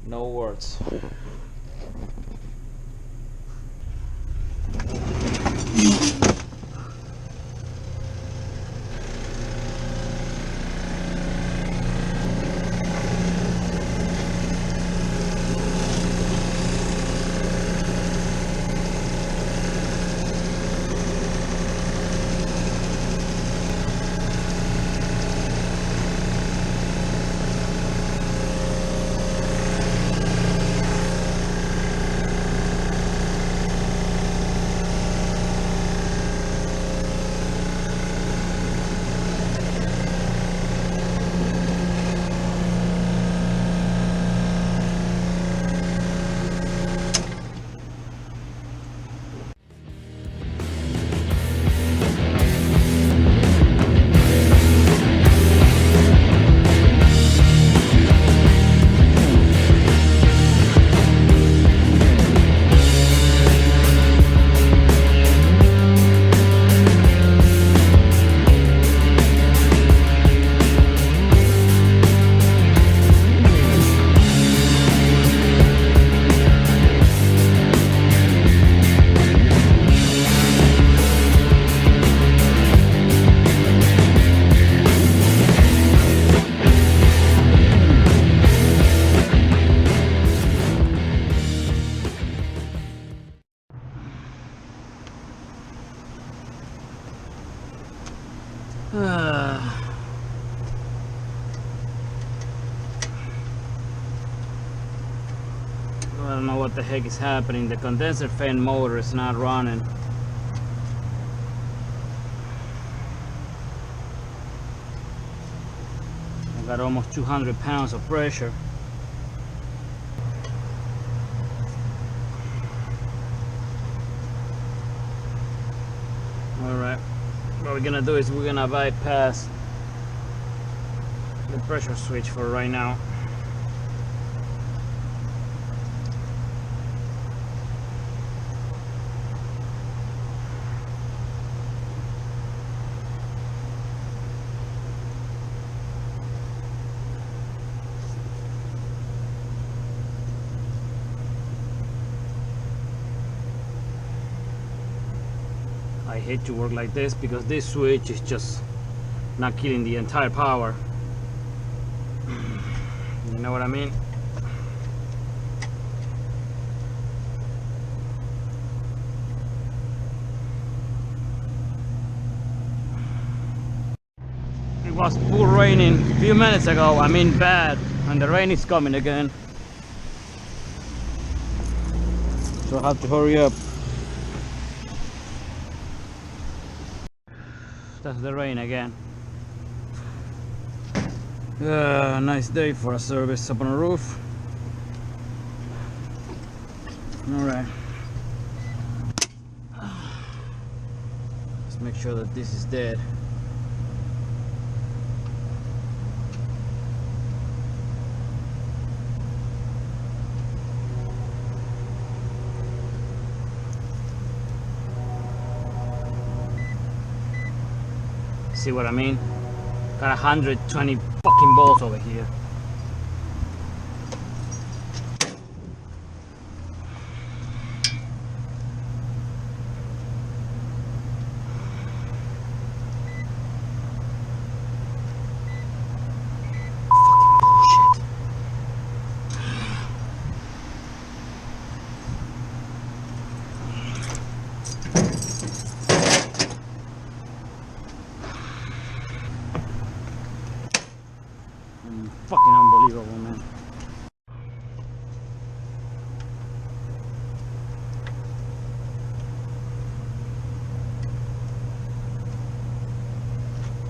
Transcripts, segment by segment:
No words. I don't know what the heck is happening. The condenser fan motor is not running. I got almost 200 pounds of pressure. Alright, what we're gonna do is we're gonna bypass the pressure switch for right now. I hate to work like this because this switch is just not killing the entire power. You know what I mean? It was full raining a few minutes ago, I mean bad, and the rain is coming again. So I have to hurry up. That's the rain again. Nice day for a service up on a roof. Alright. Let's make sure that this is dead. See what I mean? Got 120 fucking balls over here.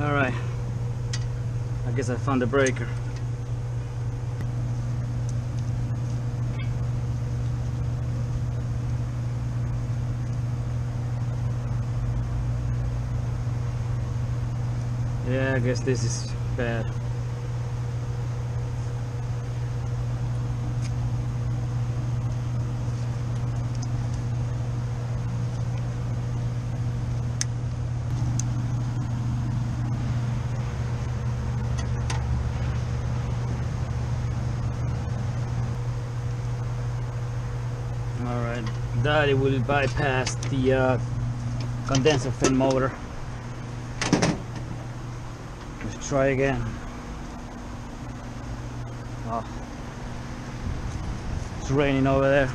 All right, I guess I found the breaker. Yeah, I guess this is bad. Alright, that it will bypass the condenser fan motor. Let's try again. Oh, it's raining over there.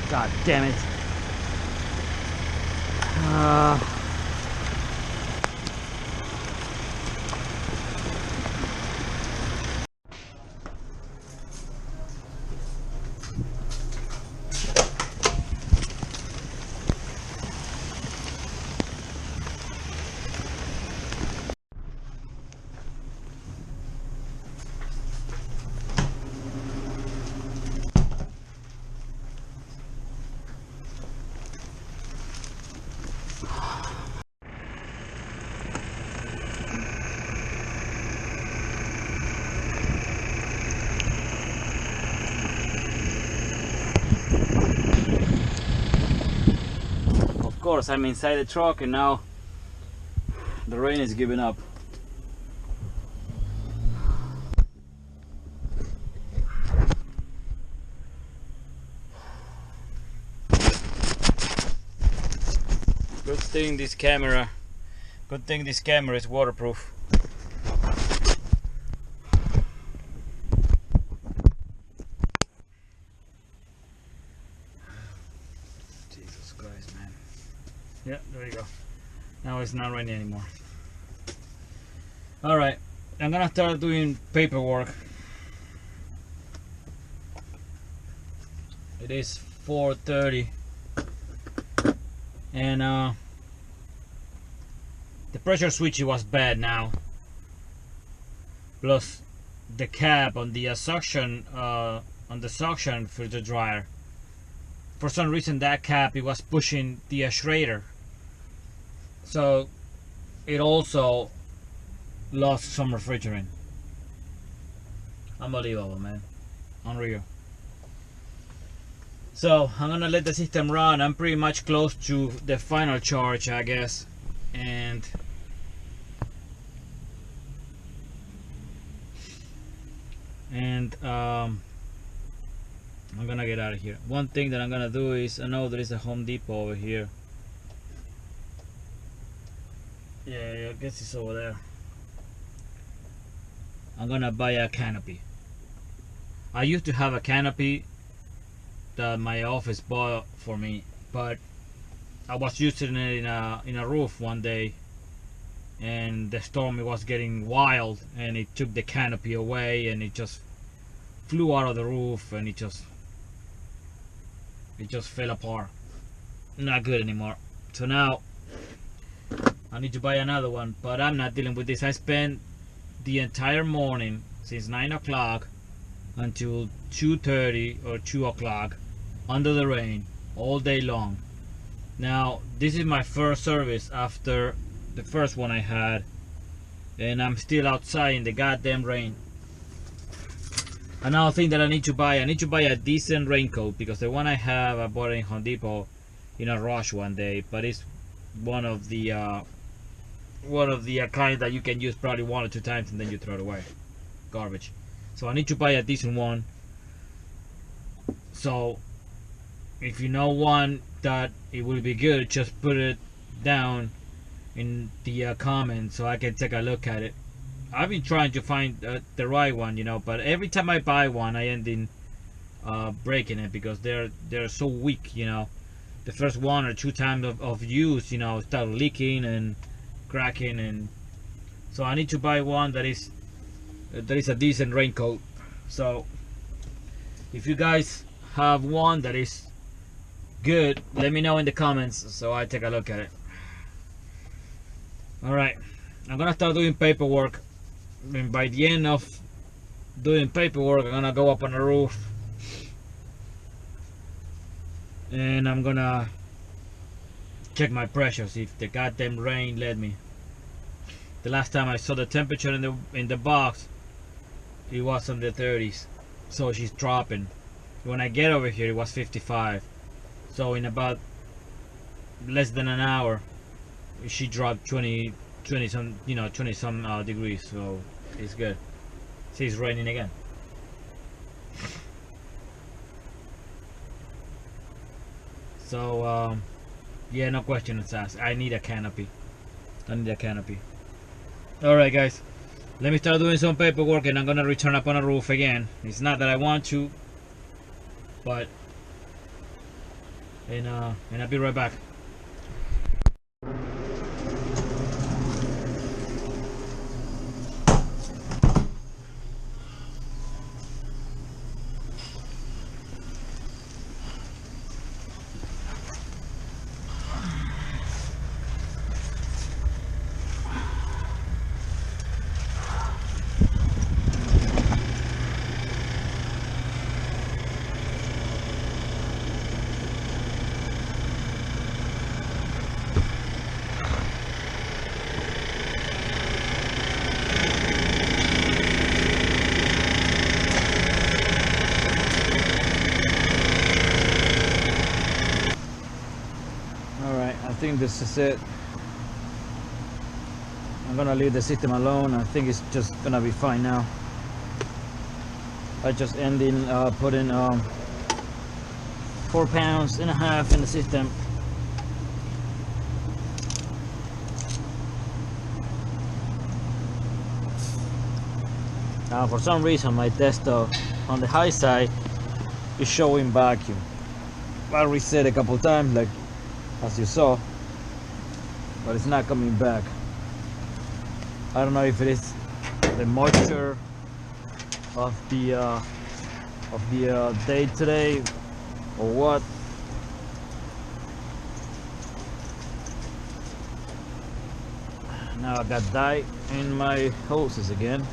God damn it. Of course, I'm inside the truck and now the rain is giving up. Good thing this camera is waterproof. Jesus Christ, man. Yeah, there you go. Now it's not raining anymore. Alright, I'm gonna start doing paperwork. It is 4:30 and the pressure switch was bad now, plus the cap on the suction filter dryer, for some reason that cap, it was pushing the Schrader, so it also lost some refrigerant. Unbelievable, man. Unreal. So I'm gonna let the system run. I'm pretty much close to the final charge, I guess, and I'm gonna get out of here. One thing that I'm gonna do is, I know there is a Home Depot over here. Yeah, I guess it's over there. I'm gonna buy a canopy. I used to have a canopy that my office bought for me, but I was using it in a roof one day, and the storm, it was getting wild, and it took the canopy away, and it just flew out of the roof, and it just fell apart. Not good anymore. So now I need to buy another one, but I'm not dealing with this. I spent the entire morning since 9 o'clock until 2:30 or 2 o'clock under the rain all day long. Now this is my first service after the first one I had, and I'm still outside in the goddamn rain. Another thing that I need to buy a decent raincoat, because the one I have I bought it in Home Depot in a rush one day, but it's one of the kind that you can use probably 1 or 2 times and then you throw it away. Garbage. So I need to buy a decent one. So if you know one that it will be good, just put it down in the comments so I can take a look at it. I've been trying to find the right one, you know, but every time I buy one I end in breaking it because they're so weak, you know. The first 1 or 2 times of use, you know, start leaking and cracking, and so I need to buy one that is a decent raincoat. So if you guys have one that is good, let me know in the comments so I take a look at it. Alright, I'm gonna start doing paperwork, and by the end of doing paperwork I'm gonna go up on the roof and I'm gonna check my pressure, see if the goddamn rain let me. The last time I saw the temperature in the box, it was in the 30s, so she's dropping. When I get over here it was 55, so in about less than an hour she dropped 20 some, you know, 20 some degrees, so it's good. See, it's raining again. So yeah, no questions asked. I need a canopy. Alright guys, let me start doing some paperwork and I'm gonna return up on the roof again. It's not that I want to, but and I'll be right back. I think this is it. I'm gonna leave the system alone. I think it's just gonna be fine now. I just ended putting 4.5 pounds in the system. Now for some reason my desktop on the high side is showing vacuum. I reset a couple times, like as you saw, but it's not coming back. I don't know if it is the moisture of the day today or what. Now I got dye in my hoses again.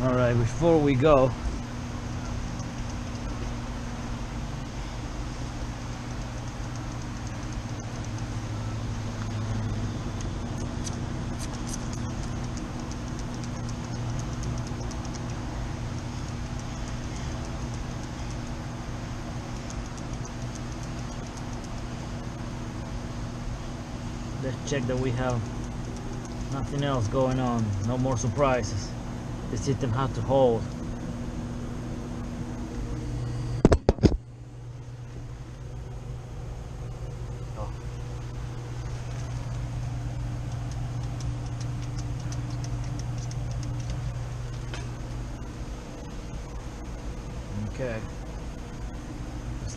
Alright, before we go, let's check that we have nothing else going on, no more surprises. The system has to hold. Oh.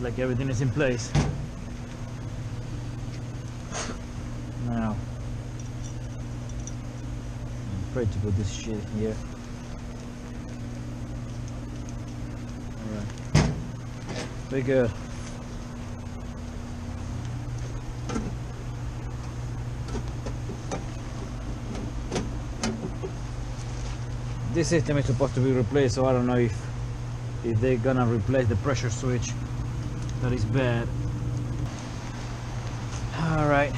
looks like everything is in place. Now, I'm afraid to put this shit here. Alright. Very good. This system is supposed to be replaced, so I don't know if they're gonna replace the pressure switch. That is bad. All right.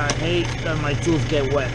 I hate that my tools get wet.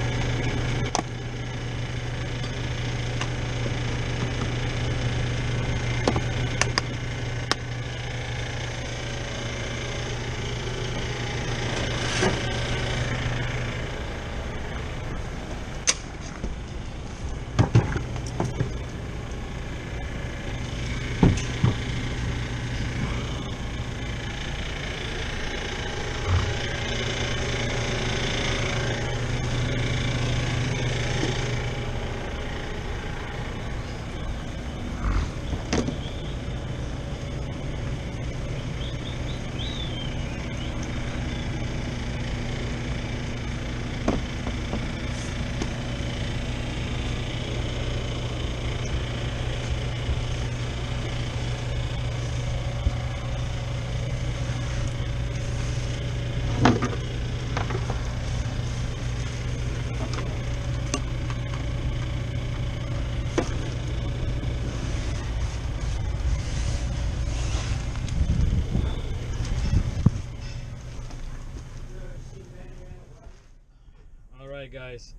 Alright guys,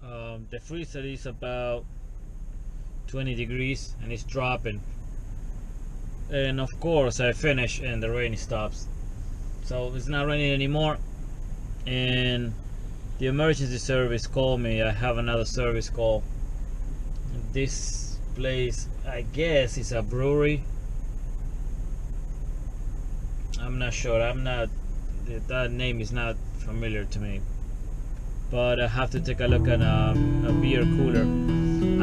the freezer is about 20 degrees and it's dropping, and of course I finish and the rain stops, so it's not raining anymore. And the emergency service called me. I have another service call. This place, I guess, is a brewery. I'm not sure. That name is not familiar to me, but I have to take a look at a beer cooler.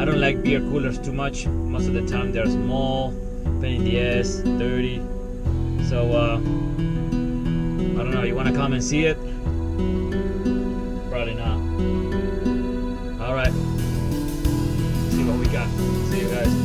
I don't like beer coolers too much. Most of the time they're small, pain in the ass, dirty. So I don't know, you want to come and see it? Probably not. Alright, see what we got. See you guys.